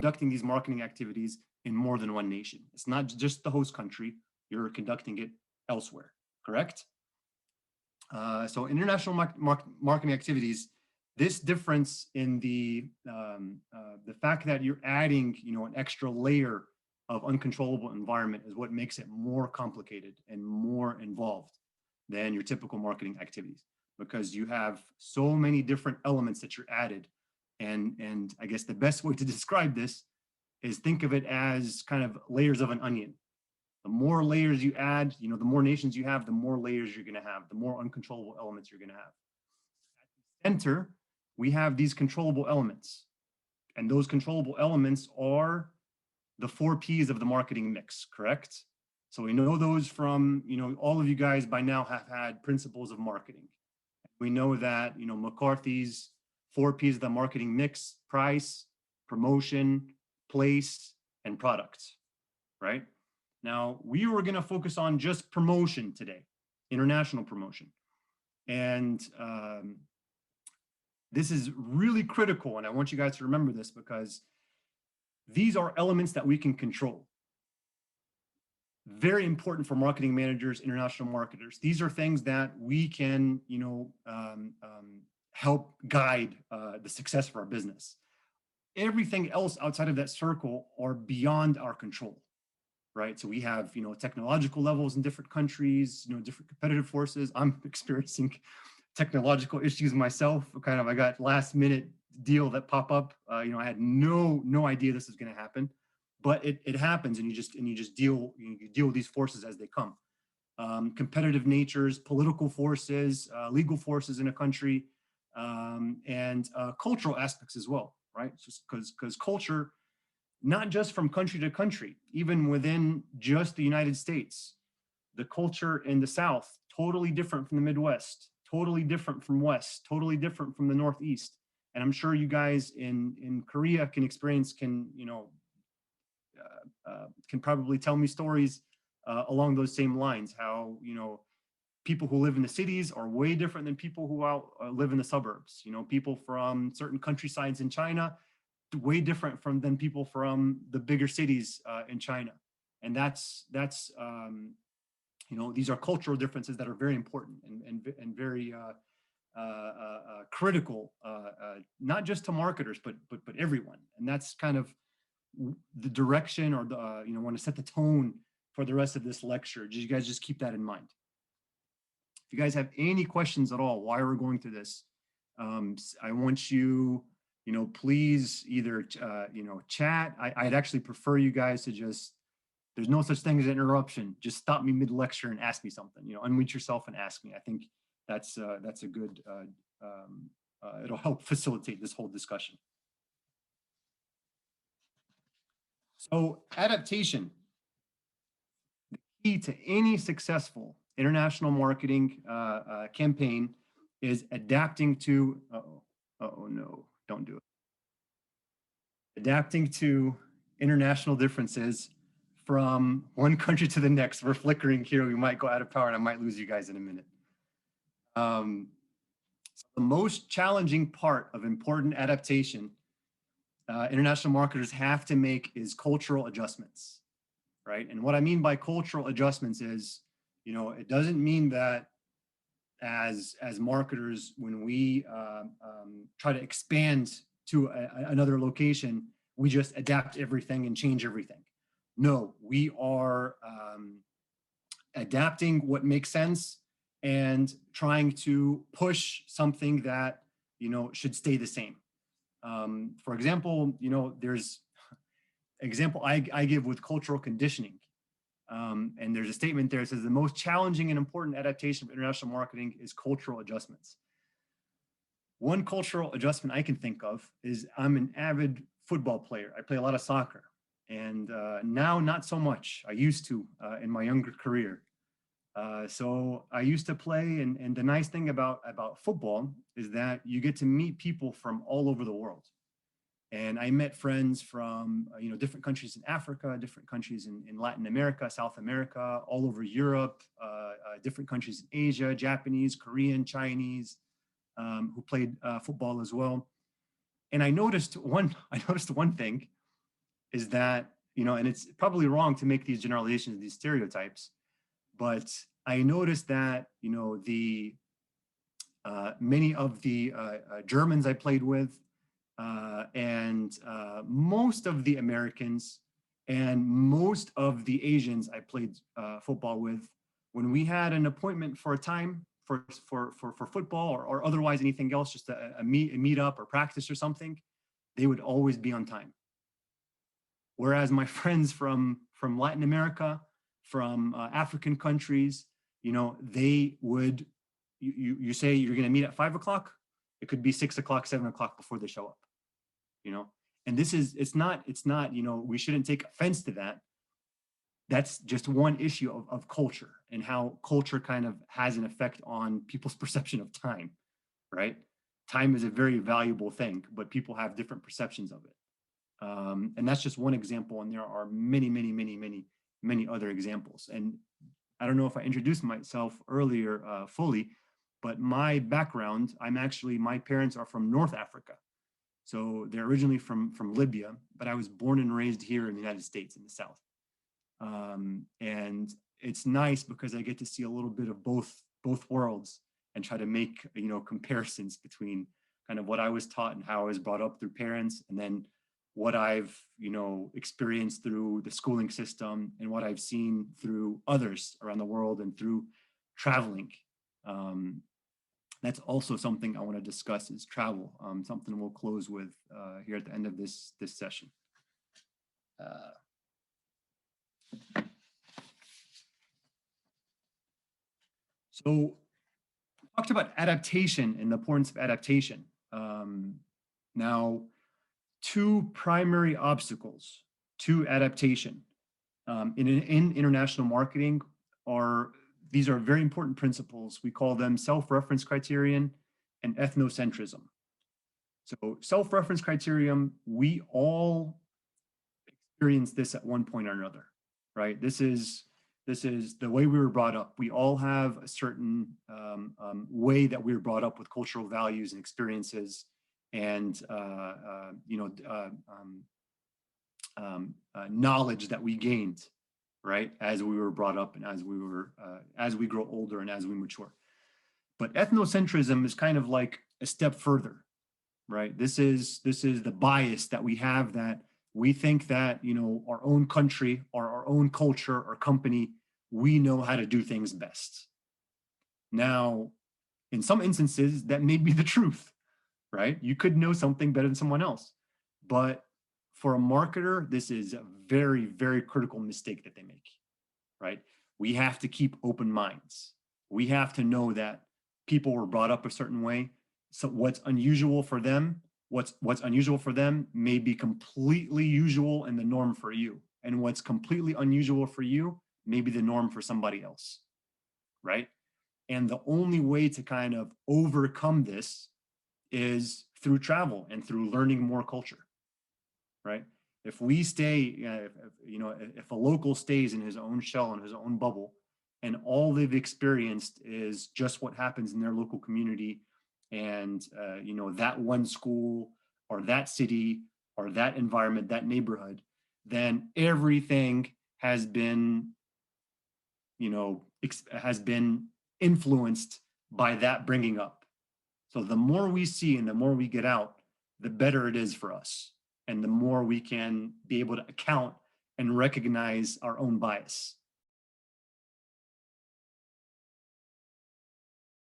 conducting these marketing activities in more than one nation. It's not just the host country, you're conducting it elsewhere, correct? So international marketing activities, this difference in the fact that you're adding, an extra layer of uncontrollable environment is what makes it more complicated and more involved than your typical marketing activities, because you have so many different elements that you're added. And I guess the best way to describe this is think of it as kind of layers of an onion. The more layers you add, the more nations you have, the more layers you're going to have, the more uncontrollable elements you're going to have. At the center, we have these controllable elements. And those controllable elements are the 4 Ps of the marketing mix, correct? So we know those from, all of you guys by now have had principles of marketing. We know that, McCarthy's 4 Ps of the marketing mix: price, promotion, place, and product, right? Now, we were going to focus on just promotion today, international promotion. And this is really critical, and I want you guys to remember this, because these are elements that we can control. Very important for marketing managers, international marketers. These are things that we can, help guide the success of our business. Everything else outside of that circle are beyond our control, right? So we have, technological levels in different countries, different competitive forces. I'm experiencing technological issues myself. I got last minute deal that pop up. I had no idea this was going to happen, but it happens, and you just deal with these forces as they come. Competitive natures, political forces, legal forces in a country, and cultural aspects as well, right? Just because culture, not just from country to country, even within just the United States, the culture in the South, totally different from the Midwest, totally different from West, totally different from the Northeast. And I'm sure you guys in Korea can probably tell me stories along those same lines, how, people who live in the cities are way different than people who live in the suburbs. People from certain countrysides in China, way different than people from the bigger cities in China. And that's these are cultural differences that are very important and very critical, not just to marketers, but everyone. And that's kind of the direction, or want to set the tone for the rest of this lecture. You guys just keep that in mind. If you guys have any questions at all while we're going through this, I want you, please either, chat. I'd actually prefer you guys to just, there's no such thing as an interruption. Just stop me mid-lecture and ask me something, unmute yourself and ask me. I think that's a good, it'll help facilitate this whole discussion. So adaptation, the key to any successful international marketing campaign is adapting to, no, don't do it. Adapting to international differences from one country to the next. We're flickering here. We might go out of power and I might lose you guys in a minute. So the most challenging part of important adaptation international marketers have to make is cultural adjustments, right? And what I mean by cultural adjustments is, it doesn't mean that as marketers, when we try to expand to another location, we just adapt everything and change everything. No, we are adapting what makes sense and trying to push something that, should stay the same. For example, there's example I give with cultural conditioning. And there's a statement there that says the most challenging and important adaptation of international marketing is cultural adjustments. One cultural adjustment I can think of is I'm an avid football player. I play a lot of soccer, and now not so much. I used to in my younger career. So I used to play, and the nice thing about football is that you get to meet people from all over the world. And I met friends from, different countries in Africa, different countries in Latin America, South America, all over Europe, different countries in Asia, Japanese, Korean, Chinese, who played football as well. And I noticed one thing, is that, and it's probably wrong to make these generalizations, these stereotypes, but I noticed that, the many of the Germans I played with, and most of the Americans and most of the Asians I played football with, when we had an appointment for a time for football or otherwise anything else, just a meet up or practice or something, they would always be on time. Whereas my friends from Latin America, from African countries, they would, you say you're going to meet at 5 o'clock, it could be 6 o'clock, 7 o'clock before they show up, and it's not, we shouldn't take offense to that. That's just one issue of culture and how culture kind of has an effect on people's perception of time, right? Time is a very valuable thing, but people have different perceptions of it. And that's just one example. And there are many, many, many, many, many other examples. And I don't know if I introduced myself earlier fully, but my background, my parents are from North Africa. So they're originally from Libya, but I was born and raised here in the United States in the South. And it's nice because I get to see a little bit of both worlds and try to make, comparisons between kind of what I was taught and how I was brought up through parents, and then what I've, experienced through the schooling system and what I've seen through others around the world and through traveling. That's also something I want to discuss is travel, something we'll close with here at the end of this session. So we talked about adaptation and the importance of adaptation. Now, two primary obstacles to adaptation in international marketing these are very important principles. We call them self-reference criterion and ethnocentrism. So self-reference criterion, we all experience this at one point or another, right? This is the way we were brought up. We all have a certain way that we were brought up with cultural values and experiences and knowledge that we gained, right, as we were brought up and as we grow older and as we mature. But ethnocentrism is kind of like a step further, right? This is the bias that we have, that we think that, our own country or our own culture or company, we know how to do things best. Now, in some instances, that may be the truth, right? You could know something better than someone else. But for a marketer, this is a very, very critical mistake that they make, right? We have to keep open minds. We have to know that people were brought up a certain way. So what's unusual for them may be completely usual and the norm for you. And what's completely unusual for you may be the norm for somebody else, right? And the only way to kind of overcome this is through travel and through learning more culture, right? If we stay, if a local stays in his own shell, in his own bubble, and all they've experienced is just what happens in their local community, and that one school or that city or that environment, that neighborhood, then everything has been, has been influenced by that bringing up. So the more we see and the more we get out, the better it is for us. And the more we can be able to account and recognize our own bias.